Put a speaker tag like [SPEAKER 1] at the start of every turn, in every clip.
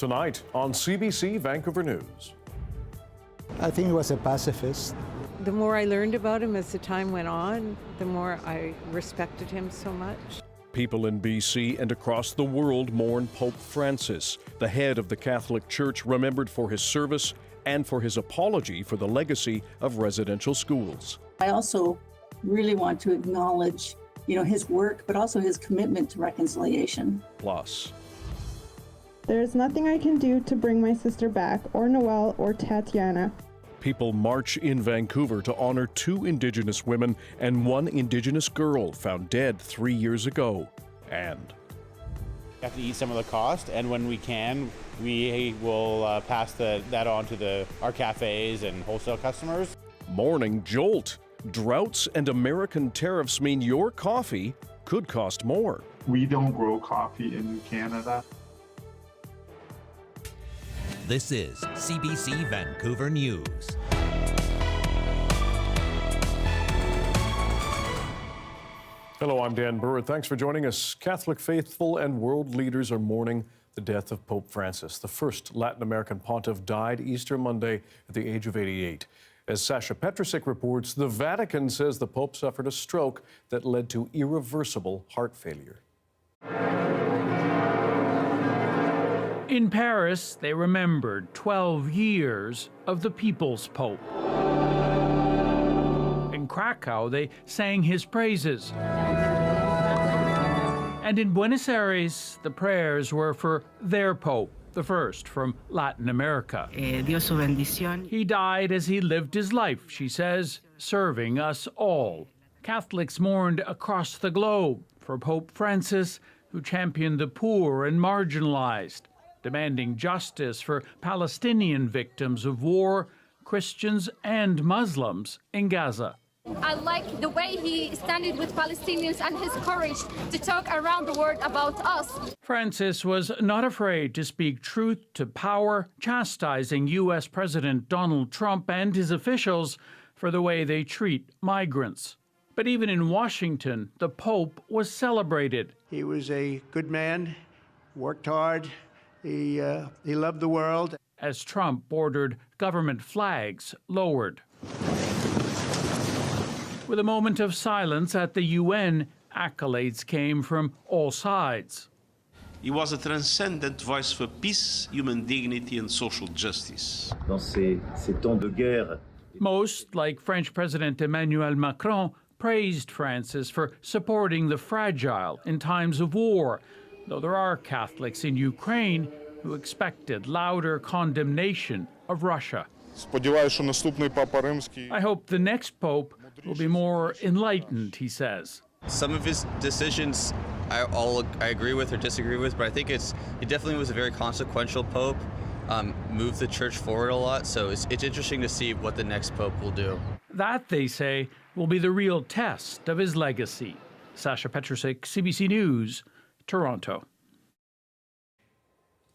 [SPEAKER 1] Tonight on CBC Vancouver News.
[SPEAKER 2] I think he was a pacifist.
[SPEAKER 3] The more I learned about him as the time went on, the more I respected him so much.
[SPEAKER 1] People in BC and across the world mourn Pope Francis, the head of the Catholic Church, remembered for his service and for his apology for the legacy of residential schools.
[SPEAKER 4] I also really want to acknowledge, his work, but also his commitment to reconciliation.
[SPEAKER 1] Plus,
[SPEAKER 5] there is nothing I can do to bring my sister back, or Noelle, or Tatiana.
[SPEAKER 1] people march in Vancouver to honor 2 Indigenous women and 1 Indigenous girl found dead 3 years ago. And
[SPEAKER 6] we have to eat some of the cost, and when we can, we will pass that on to our cafes and wholesale customers.
[SPEAKER 1] Morning jolt. Droughts and American tariffs mean your coffee could cost more.
[SPEAKER 7] We don't grow coffee in Canada.
[SPEAKER 8] This is CBC Vancouver News.
[SPEAKER 1] Hello, I'm Dan Burritt. Thanks for joining us. Catholic faithful and world leaders are mourning the death of Pope Francis. The first Latin American pontiff died Easter Monday at the age of 88. As Sasha Petrusik reports, the Vatican says the Pope suffered a stroke that led to irreversible heart failure.
[SPEAKER 9] In Paris, they remembered 12 years of the People's Pope. In Krakow, they sang his praises. And in Buenos Aires, the prayers were for their Pope, the first from Latin America.
[SPEAKER 10] Dios su bendición.
[SPEAKER 9] He died as he lived his life, she says, serving us all. Catholics mourned across the globe for Pope Francis, who championed the poor and marginalized, demanding justice for Palestinian victims of war, Christians and Muslims in Gaza.
[SPEAKER 11] I like the way he standed with Palestinians and his courage to talk around the world about us.
[SPEAKER 9] Francis was not afraid to speak truth to power, chastising U.S. President Donald Trump and his officials for the way they treat migrants. But even in Washington, the Pope was celebrated.
[SPEAKER 12] He was a good man, worked hard. He loved the world.
[SPEAKER 9] As Trump ordered government flags lowered. With a moment of silence at the UN, accolades came from all sides.
[SPEAKER 13] He was a transcendent voice for peace, human dignity, and social justice.
[SPEAKER 14] Dans ces temps de guerre.
[SPEAKER 9] Most, like French President Emmanuel Macron, praised Francis for supporting the fragile in times of war, though there are Catholics in Ukraine who expected louder condemnation of Russia. I hope the next Pope will be more enlightened, he says.
[SPEAKER 15] Some of his decisions I agree with or disagree with, but I think he definitely was a very consequential Pope, moved the church forward a lot, so it's interesting to see what the next Pope will do.
[SPEAKER 9] That, they say, will be the real test of his legacy. Sasha Petrusik, CBC News, Toronto.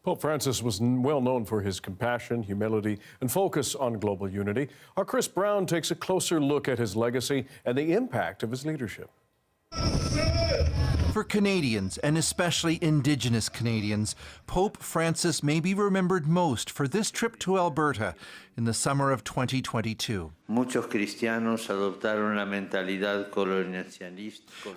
[SPEAKER 1] Pope Francis was well known for his compassion, humility, and focus on global unity. Our Chris Brown takes a closer look at his legacy and the impact of his leadership.
[SPEAKER 16] For Canadians, and especially Indigenous Canadians, Pope Francis may be remembered most for this trip to Alberta in the summer of 2022.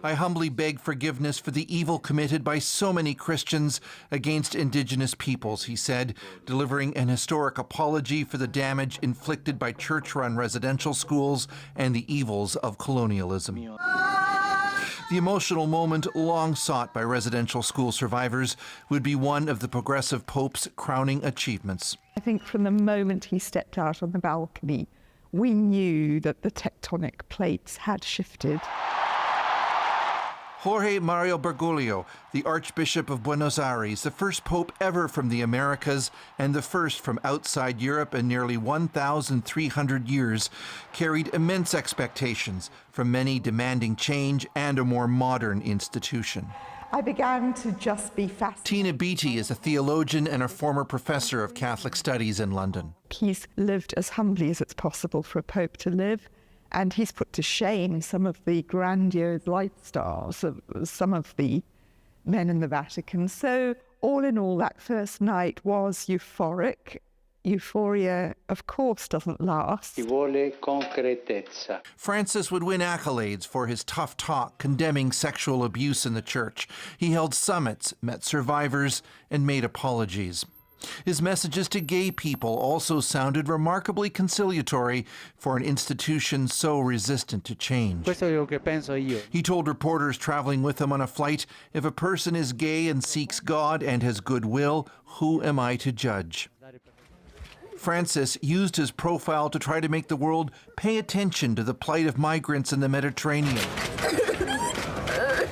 [SPEAKER 16] I humbly beg forgiveness for the evil committed by so many Christians against Indigenous peoples, he said, delivering an historic apology for the damage inflicted by church-run residential schools and the evils of colonialism. The emotional moment, long sought by residential school survivors, would be one of the progressive Pope's crowning achievements.
[SPEAKER 17] I think from the moment he stepped out on the balcony, we knew that the tectonic plates had shifted.
[SPEAKER 16] Jorge Mario Bergoglio, the Archbishop of Buenos Aires, the first Pope ever from the Americas and the first from outside Europe in nearly 1,300 years, carried immense expectations from many demanding change and a more modern institution.
[SPEAKER 17] I began to just be fascinated.
[SPEAKER 16] Tina Beattie is a theologian and a former professor of Catholic studies in London.
[SPEAKER 17] He's lived as humbly as it's possible for a Pope to live. And he's put to shame some of the grandiose lifestyles of some of the men in the Vatican. So all in all, that first night was euphoric. Euphoria, of course, doesn't last.
[SPEAKER 16] Francis would win accolades for his tough talk condemning sexual abuse in the church. He held summits, met survivors, and made apologies. His messages to gay people also sounded remarkably conciliatory for an institution so resistant to change. He told reporters traveling with him on a flight, "If a person is gay and seeks God and has goodwill, who am I to judge?" Francis used his profile to try to make the world pay attention to the plight of migrants in the Mediterranean,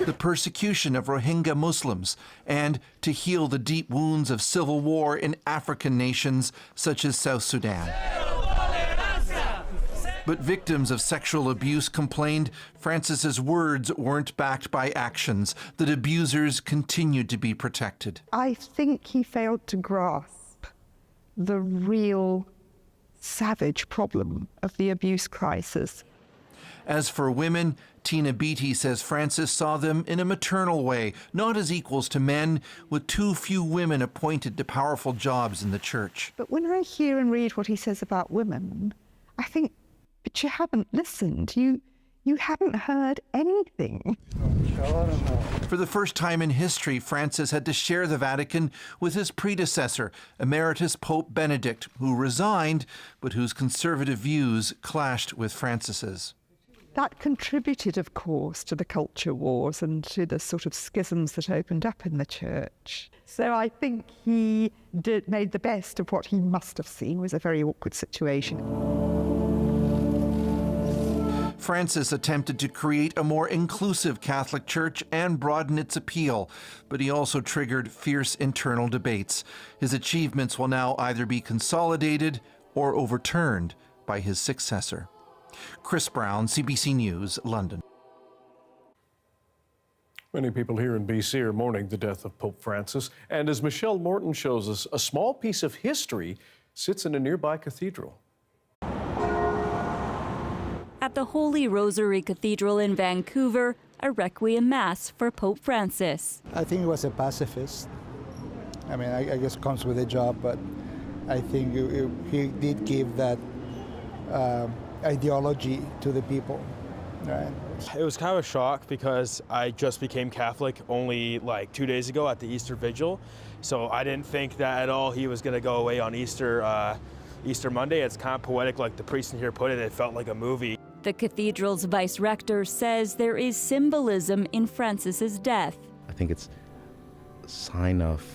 [SPEAKER 16] the persecution of Rohingya Muslims, and to heal the deep wounds of civil war in African nations such as South Sudan. But victims of sexual abuse complained Francis's words weren't backed by actions, that abusers continued to be protected.
[SPEAKER 17] I think he failed to grasp the real savage problem of the abuse crisis.
[SPEAKER 16] As for women, Tina Beattie says Francis saw them in a maternal way, not as equals to men, with too few women appointed to powerful jobs in the church.
[SPEAKER 17] But when I hear and read what he says about women, I think, but you haven't listened. You haven't heard anything.
[SPEAKER 16] For the first time in history, Francis had to share the Vatican with his predecessor, Emeritus Pope Benedict, who resigned, but whose conservative views clashed with Francis's.
[SPEAKER 17] That contributed, of course, to the culture wars and to the sort of schisms that opened up in the church. So I think he made the best of what he must have seen was a very awkward situation.
[SPEAKER 16] Francis attempted to create a more inclusive Catholic Church and broaden its appeal, but he also triggered fierce internal debates. His achievements will now either be consolidated or overturned by his successor. Chris Brown, CBC News, London.
[SPEAKER 1] Many people here in BC are mourning the death of Pope Francis. And as Michelle Morton shows us, a small piece of history sits in a nearby cathedral.
[SPEAKER 10] At the Holy Rosary Cathedral in Vancouver, a requiem mass for Pope Francis.
[SPEAKER 2] I think he was a pacifist. I mean, I guess it comes with a job, but I think he did give that ideology to the people, right?
[SPEAKER 18] It was kind of a shock because I just became Catholic only like 2 days ago at the Easter Vigil, so I didn't think that at all he was going to go away on Easter Monday. It's kind of poetic, like the priest in here put it. It felt like a movie.
[SPEAKER 10] The cathedral's vice rector says there is symbolism in Francis's death.
[SPEAKER 19] I think it's a sign of,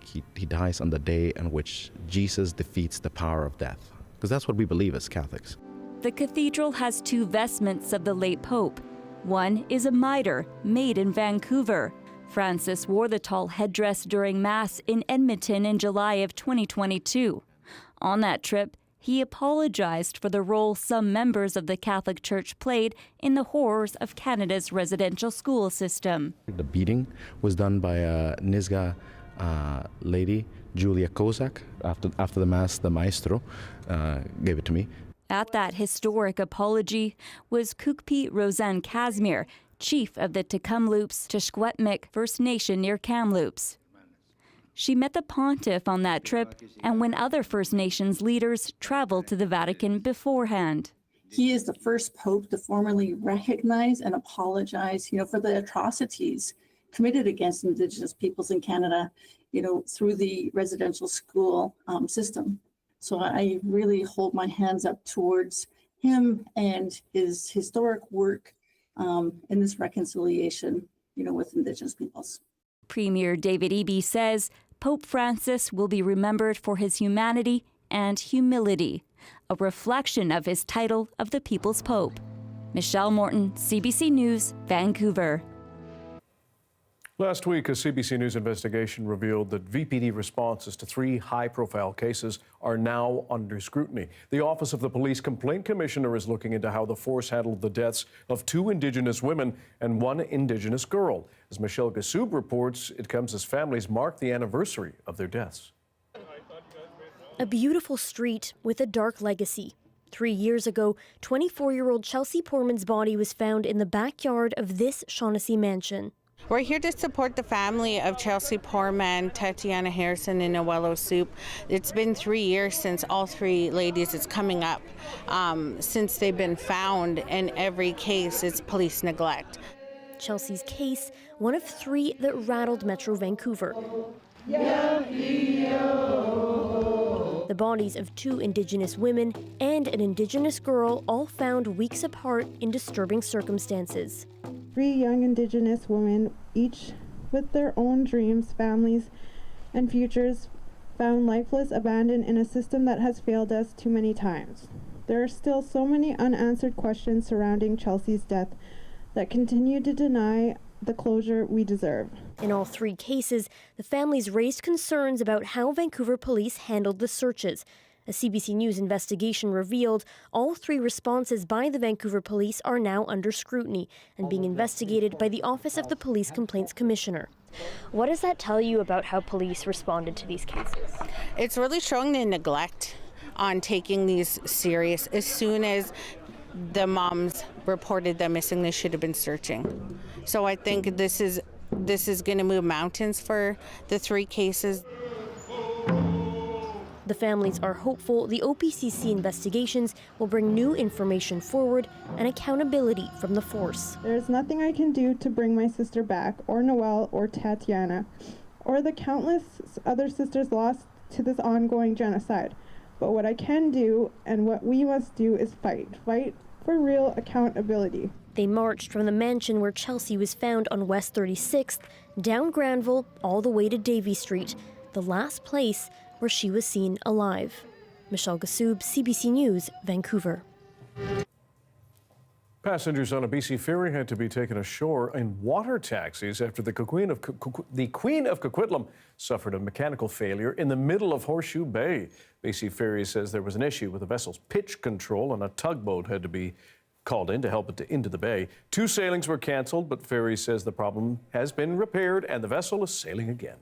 [SPEAKER 19] he dies on the day on which Jesus defeats the power of death. Because that's what we believe as Catholics.
[SPEAKER 10] The cathedral has two vestments of the late Pope. One is a mitre made in Vancouver. Francis wore the tall headdress during Mass in Edmonton in July of 2022. On that trip, he apologized for the role some members of the Catholic Church played in the horrors of Canada's residential school system.
[SPEAKER 19] The beating was done by a Nisga'a lady, Julia Kozak. After the Mass, the maestro gave it to me.
[SPEAKER 10] At that historic apology was Kukpi Roseanne Casimir, chief of the Tecumloops Tishkwetmik First Nation near Kamloops. She met the pontiff on that trip and when other First Nations leaders traveled to the Vatican beforehand.
[SPEAKER 4] He is the first pope to formally recognize and apologize, for the atrocities committed against Indigenous peoples in Canada, through the residential school system. So I really hold my hands up towards him and his historic work in this reconciliation, with Indigenous peoples.
[SPEAKER 10] Premier David Eby says Pope Francis will be remembered for his humanity and humility, a reflection of his title of the People's Pope. Michelle Morton, CBC News, Vancouver.
[SPEAKER 1] Last week, a CBC News investigation revealed that VPD responses to 3 high-profile cases are now under scrutiny. The Office of the Police Complaint Commissioner is looking into how the force handled the deaths of 2 Indigenous women and 1 Indigenous girl. As Michelle Gassoub reports, it comes as families mark the anniversary of their deaths.
[SPEAKER 20] A beautiful street with a dark legacy. 3 years ago, 24-year-old Chelsea Porman's body was found in the backyard of this Shaughnessy mansion.
[SPEAKER 21] We're here to support the family of Chelsea Poorman, Tatiana Harrison, and Noello Soup. It's been 3 years since all three ladies. It's coming up since they've been found. In every case, it's police neglect.
[SPEAKER 20] Chelsea's case, one of 3 that rattled Metro Vancouver. The bodies of 2 Indigenous women and an Indigenous girl, all found weeks apart in disturbing circumstances.
[SPEAKER 5] 3 young Indigenous women, each with their own dreams, families, and futures, found lifeless, abandoned in a system that has failed us too many times. There are still so many unanswered questions surrounding Chelsea's death that continue to deny the closure we deserve.
[SPEAKER 20] In all 3 cases, the families raised concerns about how Vancouver police handled the searches. A CBC News investigation revealed all 3 responses by the Vancouver police are now under scrutiny and being investigated by the Office of the Police Complaints Commissioner. What does that tell you about how police responded to these cases?
[SPEAKER 21] It's really showing the neglect on taking these serious. As soon as the moms reported them missing, they should have been searching. So I think this is going to move mountains for the 3 cases.
[SPEAKER 20] The families are hopeful the OPCC investigations will bring new information forward and accountability from the force.
[SPEAKER 5] There is nothing I can do to bring my sister back, or Noelle, or Tatiana, or the countless other sisters lost to this ongoing genocide. But what I can do, and what we must do, is fight for real accountability.
[SPEAKER 20] They marched from the mansion where Chelsea was found on West 36th, down Granville, all the way to Davie Street, the last place where she was seen alive. Michelle Gassoub, CBC News, Vancouver.
[SPEAKER 1] Passengers on a BC ferry had to be taken ashore in water taxis after the Queen of Coquitlam suffered a mechanical failure in the middle of Horseshoe Bay. BC Ferries says there was an issue with the vessel's pitch control and a tugboat had to be called in to help it into the bay. 2 sailings were canceled, but Ferries says the problem has been repaired and the vessel is sailing again.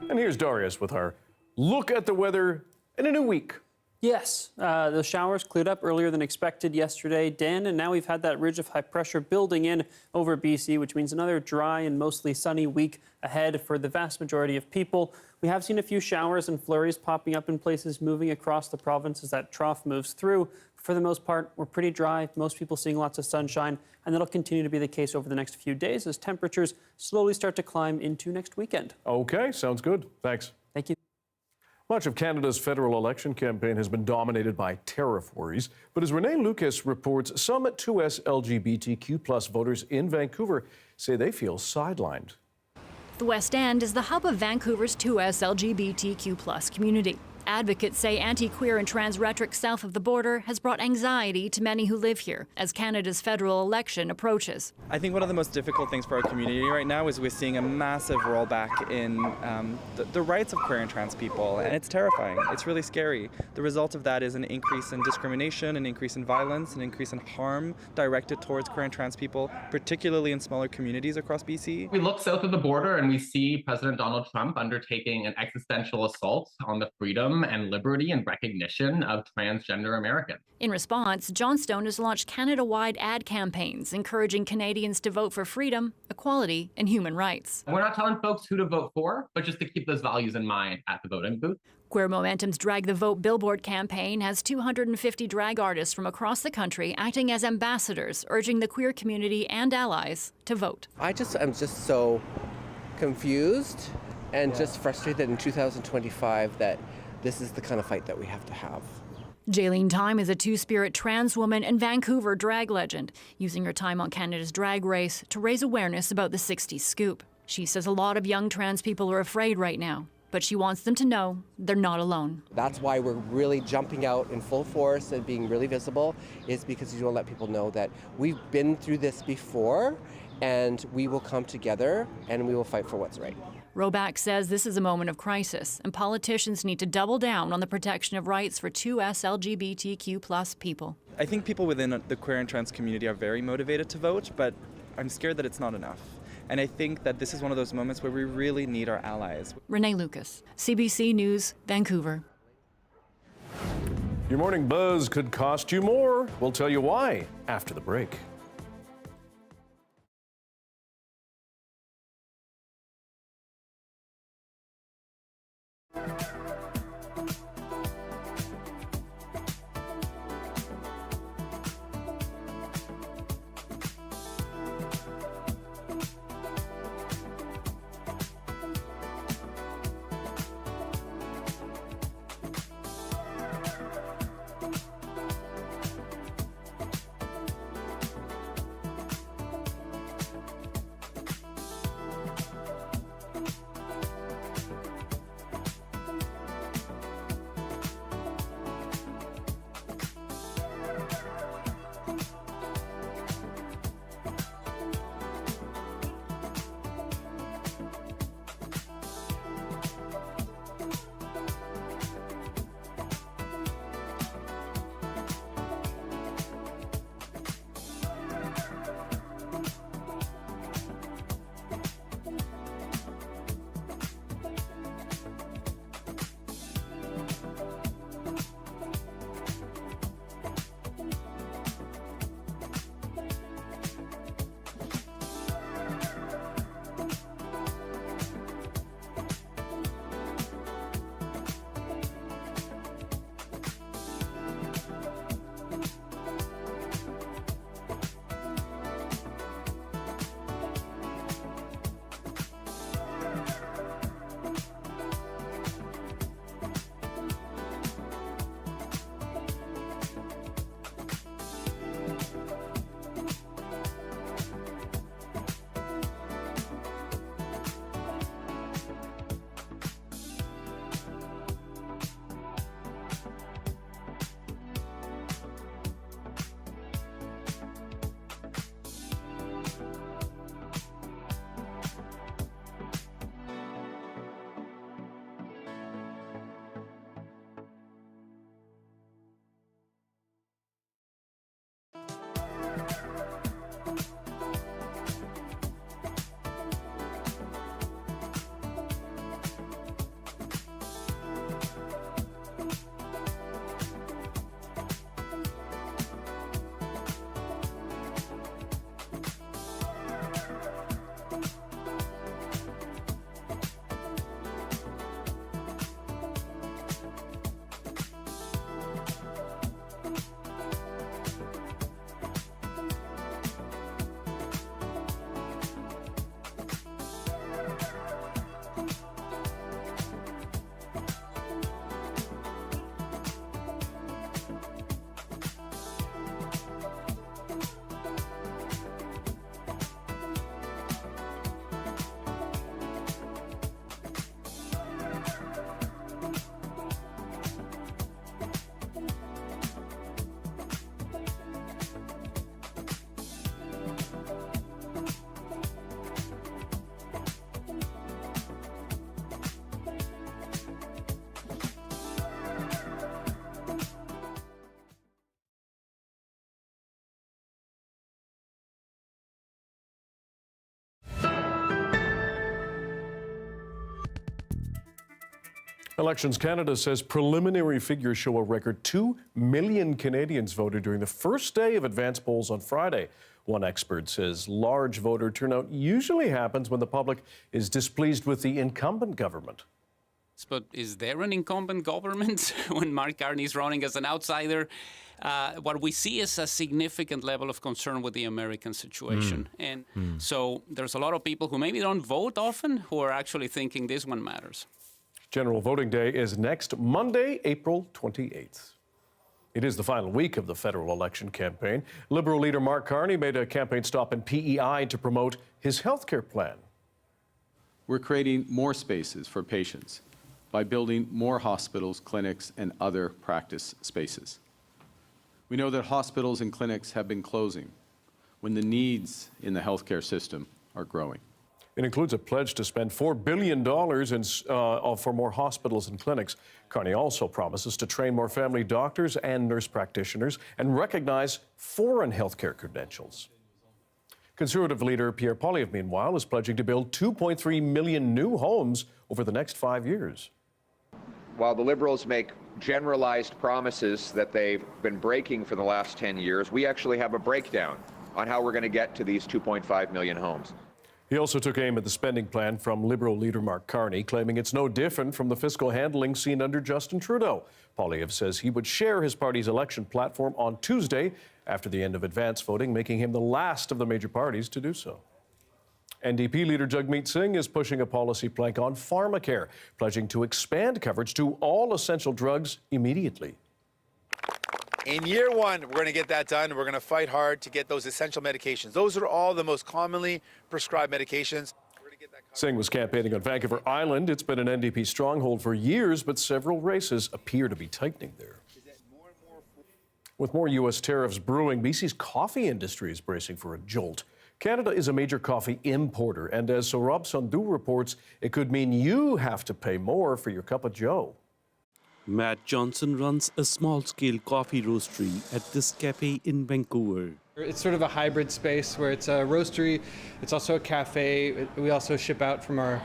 [SPEAKER 1] And here's Darius with our look at the weather in a new week.
[SPEAKER 22] Yes, the showers cleared up earlier than expected yesterday, Dan, and now we've had that ridge of high pressure building in over BC, which means another dry and mostly sunny week ahead for the vast majority of people. We have seen a few showers and flurries popping up in places moving across the province as that trough moves through. For the most part, we're pretty dry, most people seeing lots of sunshine, and that'll continue to be the case over the next few days as temperatures slowly start to climb into next weekend.
[SPEAKER 1] Okay, sounds good. Thanks.
[SPEAKER 22] Thank you.
[SPEAKER 1] Much of Canada's federal election campaign has been dominated by tariff worries, but as Renee Lucas reports, some 2S LGBTQ+ voters in Vancouver say they feel sidelined.
[SPEAKER 23] The West End is the hub of Vancouver's 2S LGBTQ+ community. Advocates say anti-queer and trans rhetoric south of the border has brought anxiety to many who live here as Canada's federal election approaches.
[SPEAKER 24] I think one of the most difficult things for our community right now is we're seeing a massive rollback in the rights of queer and trans people, and it's terrifying. It's really scary. The result of that is an increase in discrimination, an increase in violence, an increase in harm directed towards queer and trans people, particularly in smaller communities across BC.
[SPEAKER 25] We look south of the border and we see President Donald Trump undertaking an existential assault on the freedom and liberty and recognition of transgender Americans.
[SPEAKER 23] In response, Johnstone has launched Canada-wide ad campaigns encouraging Canadians to vote for freedom, equality, and human rights.
[SPEAKER 25] We're not telling folks who to vote for, but just to keep those values in mind at the voting booth.
[SPEAKER 23] Queer Momentum's Drag the Vote billboard campaign has 250 drag artists from across the country acting as ambassadors, urging the queer community and allies to vote.
[SPEAKER 26] I'm just so confused and just frustrated in 2025 that this is the kind of fight that we have to have.
[SPEAKER 23] Jaylene Time is a two-spirit trans woman and Vancouver drag legend, using her time on Canada's Drag Race to raise awareness about the 60s scoop. She says a lot of young trans people are afraid right now, but she wants them to know they're not alone.
[SPEAKER 26] That's why we're really jumping out in full force and being really visible, is because we want to let people know that we've been through this before and we will come together and we will fight for what's right.
[SPEAKER 23] Roback says this is a moment of crisis, and politicians need to double down on the protection of rights for 2S LGBTQ+ people.
[SPEAKER 24] I think people within the queer and trans community are very motivated to vote, but I'm scared that it's not enough. And I think that this is one of those moments where we really need our allies.
[SPEAKER 23] Renee Lucas, CBC News, Vancouver.
[SPEAKER 1] Your morning buzz could cost you more. We'll tell you why after the break. Elections Canada says preliminary figures show a record 2 million Canadians voted during the first day of advance polls on Friday. One expert says large voter turnout usually happens when the public is displeased with the incumbent government.
[SPEAKER 3] But is there an incumbent government when Mark Carney is running as an outsider? What we see is a significant level of concern with the American situation. So there's a lot of people who maybe don't vote often who are actually thinking this one matters.
[SPEAKER 1] General voting day is next Monday, April 28th. It is the final week of the federal election campaign. Liberal leader Mark Carney made a campaign stop in PEI to promote his health care plan.
[SPEAKER 6] We're creating more spaces for patients by building more hospitals, clinics, and other practice spaces. We know that hospitals and clinics have been closing when the needs in the healthcare system are growing.
[SPEAKER 1] It includes a pledge to spend $4 billion for more hospitals and clinics. Carney also promises to train more family doctors and nurse practitioners and recognize foreign healthcare credentials. Conservative leader Pierre Poilievre, meanwhile, is pledging to build 2.3 million new homes over the next 5 years.
[SPEAKER 7] While the Liberals make generalized promises that they've been breaking for the last 10 years, we actually have a breakdown on how we're going to get to these 2.5 million homes.
[SPEAKER 1] He also took aim at the spending plan from Liberal leader Mark Carney, claiming it's no different from the fiscal handling seen under Justin Trudeau. Poilievre says he would share his party's election platform on Tuesday after the end of advance voting, making him the last of the major parties to do so. NDP leader Jagmeet Singh is pushing a policy plank on pharmacare, pledging to expand coverage to all essential drugs immediately.
[SPEAKER 8] In year one, we're going to get that done. We're going to fight hard to get those essential medications. Those are all the most commonly prescribed medications.
[SPEAKER 1] Singh was campaigning on Vancouver Island. It's been an NDP stronghold for years, but several races appear to be tightening there. With more U.S. tariffs brewing, BC's coffee industry is bracing for a jolt. Canada is a major coffee importer, and as Saurabh Sandhu reports, it could mean you have to pay more for your cup of joe.
[SPEAKER 11] Matt Johnson runs a small-scale coffee roastery at this cafe in Vancouver.
[SPEAKER 12] It's sort of a hybrid space where it's a roastery, it's also a cafe. We also ship out from our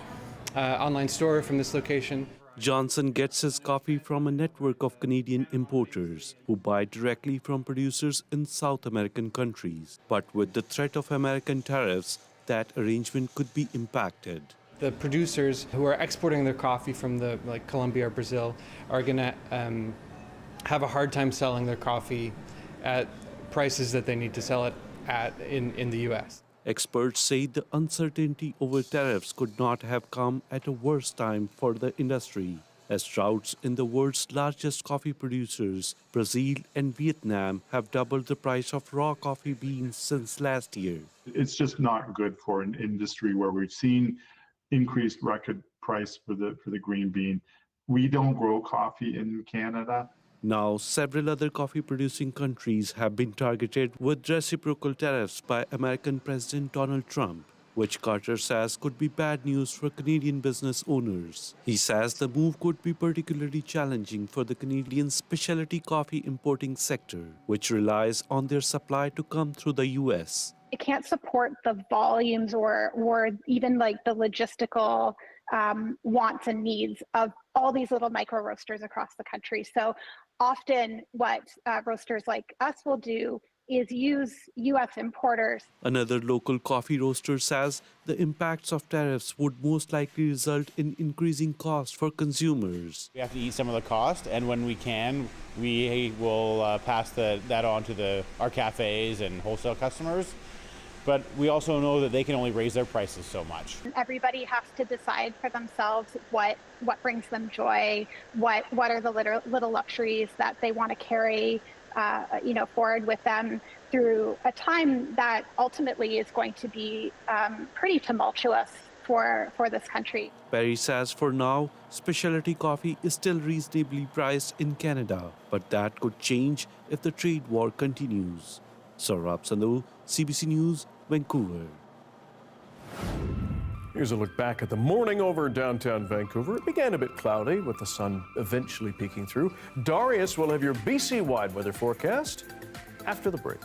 [SPEAKER 12] online store from this location.
[SPEAKER 11] Johnson gets his coffee from a network of Canadian importers who buy directly from producers in South American countries. But with the threat of American tariffs, that arrangement could be impacted.
[SPEAKER 12] The producers who are exporting their coffee from like Colombia or Brazil are going to have a hard time selling their coffee at prices that they need to sell it at in the U.S.
[SPEAKER 11] Experts say the uncertainty over tariffs could not have come at a worse time for the industry, as droughts in the world's largest coffee producers, Brazil and Vietnam, have doubled the price of raw coffee beans since last year.
[SPEAKER 13] It's just not good for an industry where we've seen increased record price for the green bean. We don't grow coffee in Canada.
[SPEAKER 11] Now, several other coffee-producing countries have been targeted with reciprocal tariffs by American President Donald Trump, which Carter says could be bad news for Canadian business owners. He says the move could be particularly challenging for the Canadian specialty coffee importing sector, which relies on their supply to come through the U.S.
[SPEAKER 14] It can't support the volumes or even like the logistical wants and needs of all these little micro roasters across the country. So often what roasters like us will do is use U.S. importers.
[SPEAKER 11] Another local coffee roaster says the impacts of tariffs would most likely result in increasing costs for consumers.
[SPEAKER 27] We have to eat some of the cost, and when we can, we will pass that on to our cafes and wholesale customers. But we also know that they can only raise their prices so much.
[SPEAKER 14] Everybody has to decide for themselves what brings them joy, what are the little luxuries that they want to carry forward with them through a time that ultimately is going to be pretty tumultuous for this country.
[SPEAKER 11] Perry says for now, specialty coffee is still reasonably priced in Canada, but that could change if the trade war continues. Saurabh Sandhu, CBC News, Vancouver.
[SPEAKER 1] Here's a look back at the morning over downtown Vancouver. It began a bit cloudy with the sun eventually peeking through. Darius will have your BC-wide weather forecast after the break.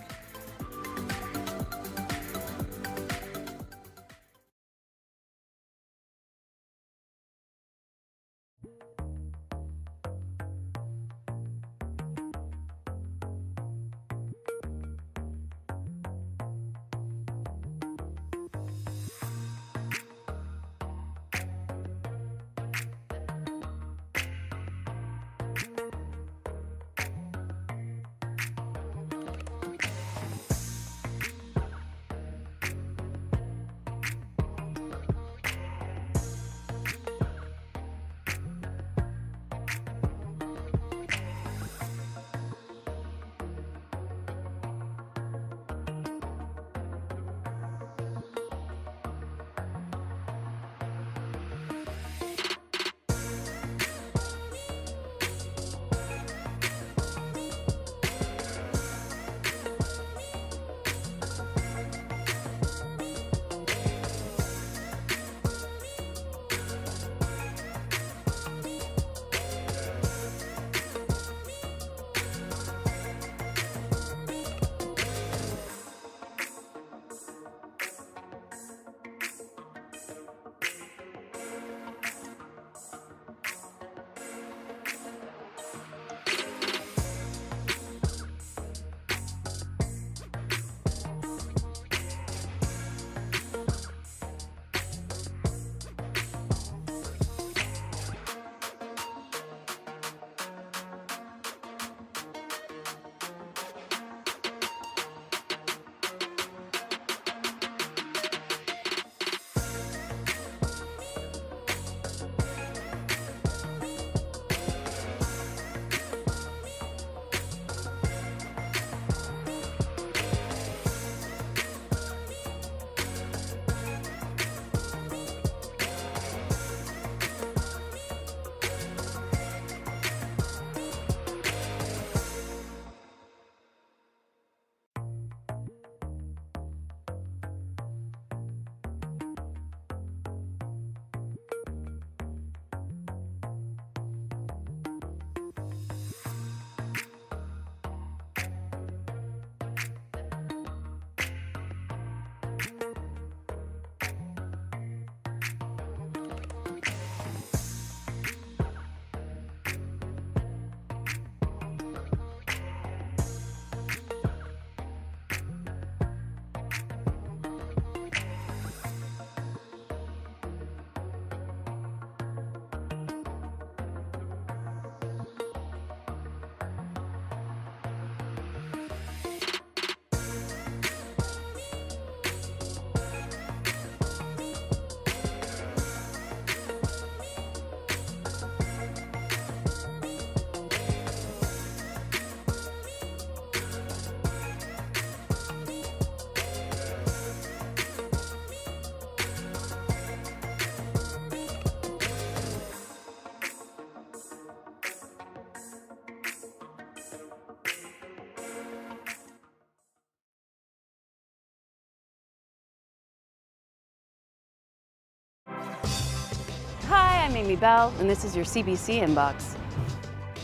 [SPEAKER 2] Amy Bell, and this is your CBC Inbox.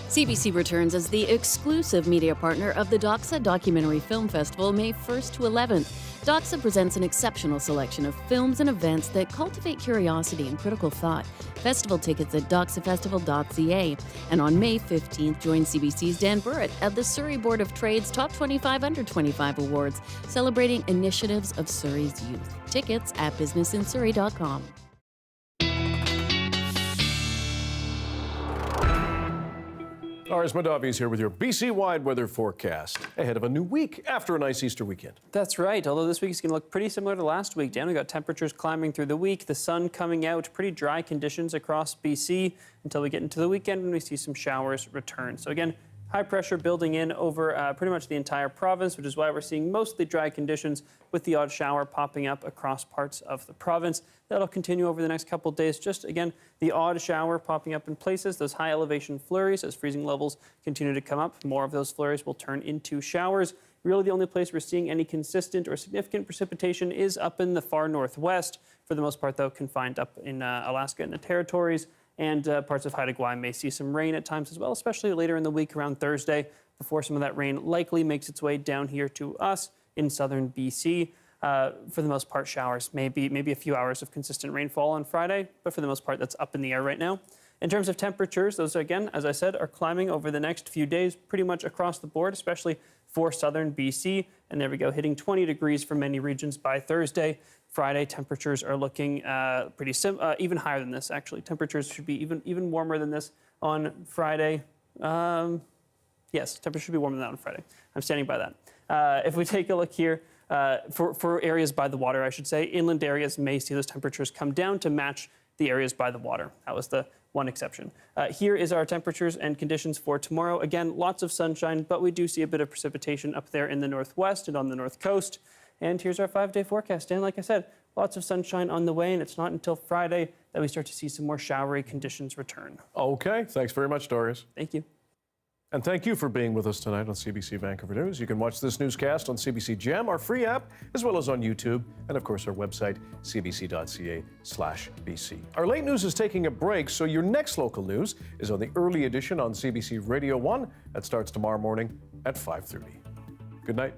[SPEAKER 9] CBC returns as the exclusive media partner of the Doxa Documentary Film Festival, May 1st to 11th. Doxa presents an exceptional selection of films and events that cultivate curiosity and critical thought. Festival tickets at doxafestival.ca. And on May 15th, join CBC's Dan Burritt at the Surrey Board of Trade's Top 25 Under 25 Awards, celebrating initiatives of Surrey's youth. Tickets at businessinsurrey.com.
[SPEAKER 1] Doris Madavi is here with your BC-wide weather forecast ahead of a new week after a nice Easter weekend.
[SPEAKER 22] That's right, although this week is going to look pretty similar to last week. Dan, we got temperatures climbing through the week, the sun coming out, pretty dry conditions across BC until we get into the weekend when we see some showers return. So again, high pressure building in over pretty much the entire province, which is why we're seeing mostly dry conditions with the odd shower popping up across parts of the province. That'll continue over the next couple of days. Just again, the odd shower popping up in places, those high elevation flurries as freezing levels continue to come up. More of those flurries will turn into showers. Really the only place we're seeing any consistent or significant precipitation is up in the far northwest. For the most part, though, confined up in Alaska and the territories. And parts of Haida Gwaii may see some rain at times as well, especially later in the week around Thursday, before some of that rain likely makes its way down here to us in southern BC. For the most part, showers, maybe a few hours of consistent rainfall on Friday, but for the most part, that's up in the air right now. In terms of temperatures, those, again, as I said, are climbing over the next few days pretty much across the board, especially for southern BC. And there we go, hitting 20 degrees for many regions by Thursday. Friday, temperatures are looking even higher than this, actually. Temperatures should be even warmer than this on Friday. Yes, temperatures should be warmer than that on Friday. I'm standing by that. If we take a look here, for areas by the water, I should say, inland areas may see those temperatures come down to match the areas by the water. That was the one exception. Here is our temperatures and conditions for tomorrow. Again, lots of sunshine, but we do see a bit of precipitation up there in the northwest and on the north coast. And here's our 5-day forecast. And like I said, lots of sunshine on the way, and it's not until Friday that we start to see some more showery conditions return.
[SPEAKER 1] Okay, thanks very much, Doris.
[SPEAKER 22] Thank you.
[SPEAKER 1] And thank you for being with us tonight on CBC Vancouver News. You can watch this newscast on CBC Gem, our free app, as well as on YouTube, and of course our website, cbc.ca/BC. Our late news is taking a break, so your next local news is on the early edition on CBC Radio 1. That starts tomorrow morning at 5:30. Good night.